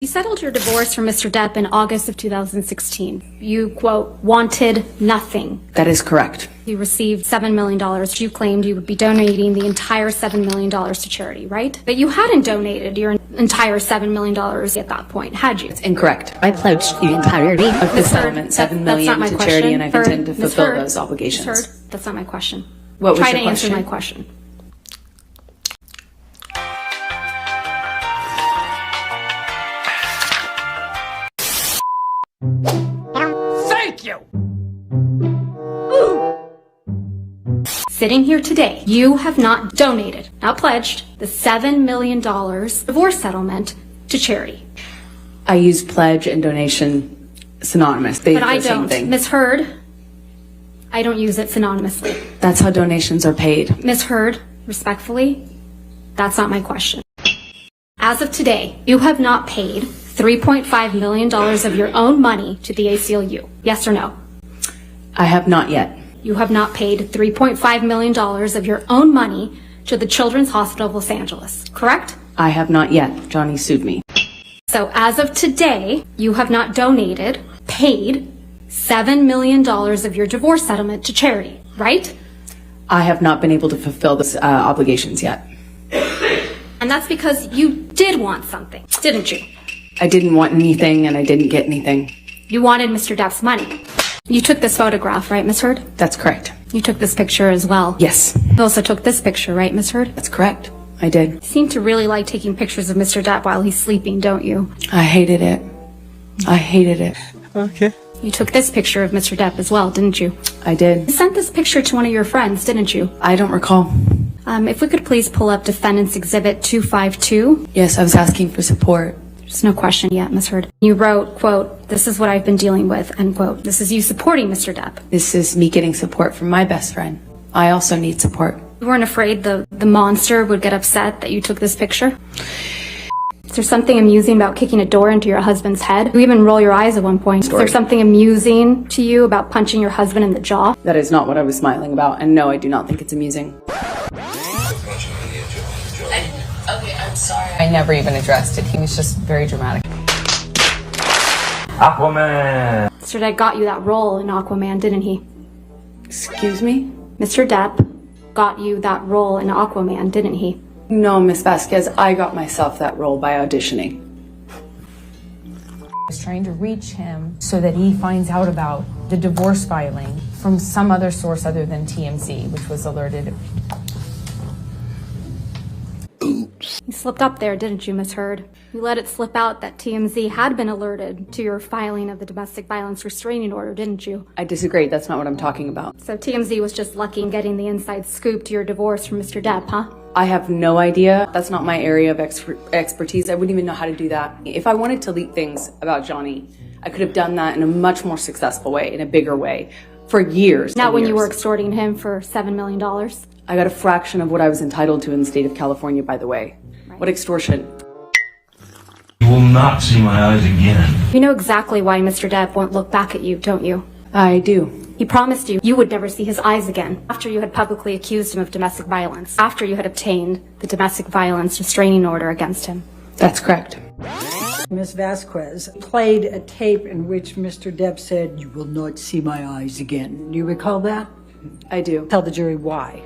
You settled your divorce from Mr. Depp in August of 2016. You, quote, wanted nothing. That is correct. You received $7 million. You claimed you would be donating the entire $7 million to charity, right? But you hadn't donated your entire $7 million at that point, had you? It's incorrect. I pledged the entirety Of the settlement, $7 million to charity, and I intend to fulfill those obligations. Ms. Heard, that's not my question. What was Try your to answer question? my question. Thank you! Sitting here today, you have not donated, not pledged, the $7 million divorce settlement to charity. I use pledge and donation synonymous. They But do I the same don't. thing. Ms. Heard, I don't use it synonymously. That's how donations are paid. Ms. Heard, respectfully, that's not my question. As of today, you have not paid $3.5 million of your own money to the ACLU. Yes or no? I have not yet. You have not paid $3.5 million of your own money to the Children's Hospital of Los Angeles, correct? I have not yet. Johnny sued me. So as of today, you have not donated, paid $7 million of your divorce settlement to charity, right? I have not been able to fulfill those obligations yet. And that's because you did want something, didn't you? I didn't want anything and I didn't get anything. You wanted Mr. Depp's money. You took this photograph, right, Ms. Heard? That's correct. You took this picture as well. Yes, You also took this picture, right, Ms. Heard? that's correct. I did. You seem to really like taking pictures of Mr. Depp while he's sleeping, don't you? I hated it. I hated it. Okay. You took this picture of Mr. Depp as well, didn't you? I did. You sent this picture to one of your friends, didn't you? I don't recall. If we could please pull up Defendant's Exhibit 252. Yes, I was asking for support. There's no question yet, Ms. Heard. You wrote, quote, "This is what I've been dealing with," end quote. This is you supporting Mr. Depp. This is me getting support from my best friend. I also need support. You weren't afraid the monster would get upset that you took this picture? Is there something amusing about kicking a door into your husband's head? You even roll your eyes at one point. Is there something amusing to you about punching your husband in the jaw? That is not what I was smiling about, and no, I do not think it's amusing. Okay, I'm sorry. I never even addressed it. He was just very dramatic. Aquaman! Mr. Depp got you that role in Aquaman, didn't he? Excuse me? Mr. Depp got you that role in Aquaman, didn't he? No, Miss Vasquez, I got myself that role by auditioning. I was trying to reach him so that he finds out about the divorce filing from some other source other than TMZ, which was alerted. You slipped up there, didn't you, Ms. Heard? You let it slip out that TMZ had been alerted to your filing of the domestic violence restraining order, didn't you? I disagree. That's not what I'm talking about. So TMZ was just lucky in getting the inside scoop to your divorce from Mr. Depp, huh? I have no idea. That's not my area of expertise. I wouldn't even know how to do that. If I wanted to leak things about Johnny, I could have done that in a much more successful way, in a bigger way, for years. Not and when years. you were extorting him for $7 million. I got a fraction of what I was entitled to in the state of California, by the way. What extortion? You will not see my eyes again. You know exactly why Mr. Depp won't look back at you, don't you? I do. He promised you would never see his eyes again after you had publicly accused him of domestic violence, after you had obtained the domestic violence restraining order against him. That's correct. Ms. Vasquez played a tape in which Mr. Depp said, "You will not see my eyes again." Do you recall that? I do. Tell the jury why.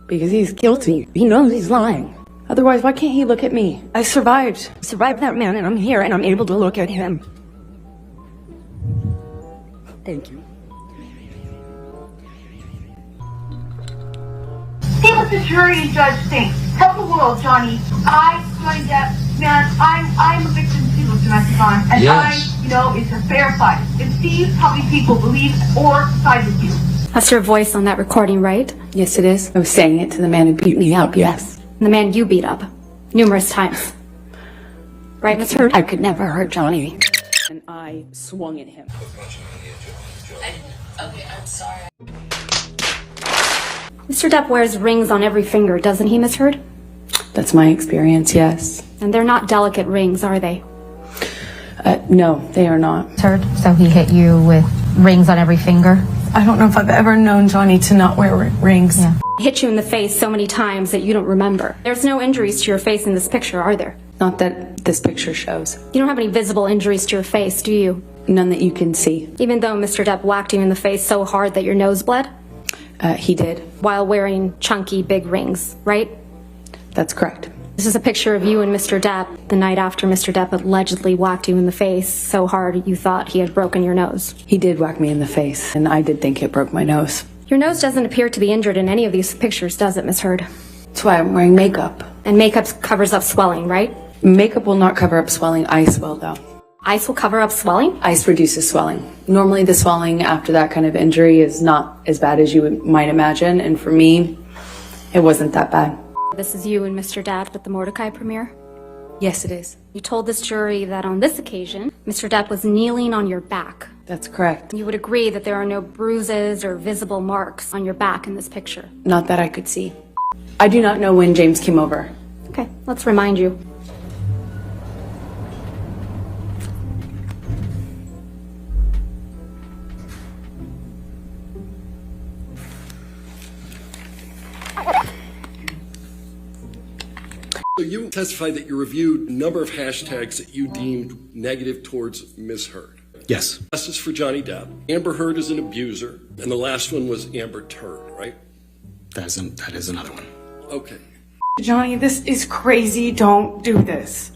Because he's Guilty. He knows he's lying. Otherwise, why can't he look at me? I survived. I survived that man, and I'm here, and I'm able to look at him. Thank you. See what the jury and judge think. Tell the world, Johnny Johnny Depp, man, I'm a victim too of domestic violence, and Yes. it's a fair fight. And see how many people believe or side with you. That's your voice on that recording, right? Yes, it is. I was saying it to the man who beat me up, yes. And the man you beat up numerous times. Right, Ms. Heard? I could never hurt Johnny. And I swung at him. Okay, I'm sorry. Mr. Depp wears rings on every finger, doesn't he, Ms. Heard? That's my experience, yes. And they're not delicate rings, are they? No, they are not. Heard, so he hit you with rings on every finger? I don't know if I've ever known Johnny to not wear rings. Yeah. Hit you in the face so many times that you don't remember. There's no injuries to your face in this picture, are there? Not that this picture shows. You don't have any visible injuries to your face, do you? None that you can see. Even though Mr. Depp whacked you in the face so hard that your nose bled? He did. While wearing chunky big rings, right? That's correct. This is a picture of you and Mr. Depp the night after Mr. Depp allegedly whacked you in the face so hard you thought he had broken your nose. He did whack me in the face, and I did think it broke my nose. Your nose doesn't appear to be injured in any of these pictures, does it, Miss Heard? That's why I'm wearing makeup. And makeup covers up swelling, right? Makeup will not cover up swelling. Ice will, though. Ice will cover up swelling? Ice reduces swelling. Normally, the swelling after that kind of injury is not as bad as you might imagine, and for me, it wasn't that bad. This is you and Mr. Depp at the Mordecai premiere? Yes, it is. You told this jury that on this occasion, Mr. Depp was kneeling on your back. That's correct. You would agree that there are no bruises or visible marks on your back in this picture? Not that I could see. I do not know when James came over. Okay, let's remind you. So you testified that you reviewed a number of hashtags that you deemed negative towards Ms. Heard. Yes. This is for Johnny Depp. Amber Heard is an abuser, and the last one was Amber Turd, right? That is another one. Okay. Johnny, this is crazy. Don't do this.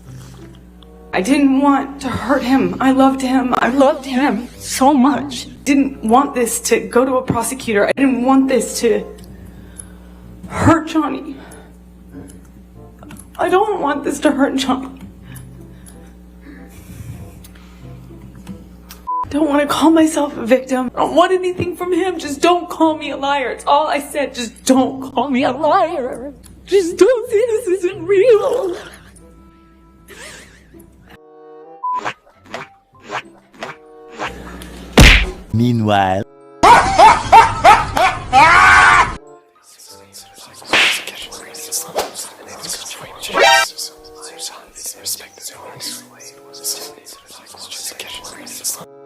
I didn't want to hurt him. I loved him. I loved him so much. Didn't want this to go to a prosecutor. I didn't want this to hurt Johnny. I don't want this to hurt Johnny. I don't want to call myself a victim. I don't want anything from him. Just don't call me a liar. It's all I said. Just don't call me a liar. Just don't say this isn't real. Meanwhile.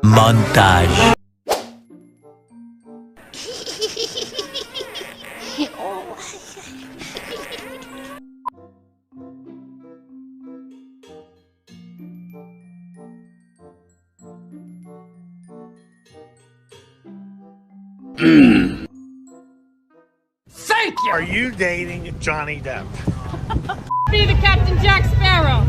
Montage. Thank you! Are you dating Johnny Depp? Be the Captain Jack Sparrow.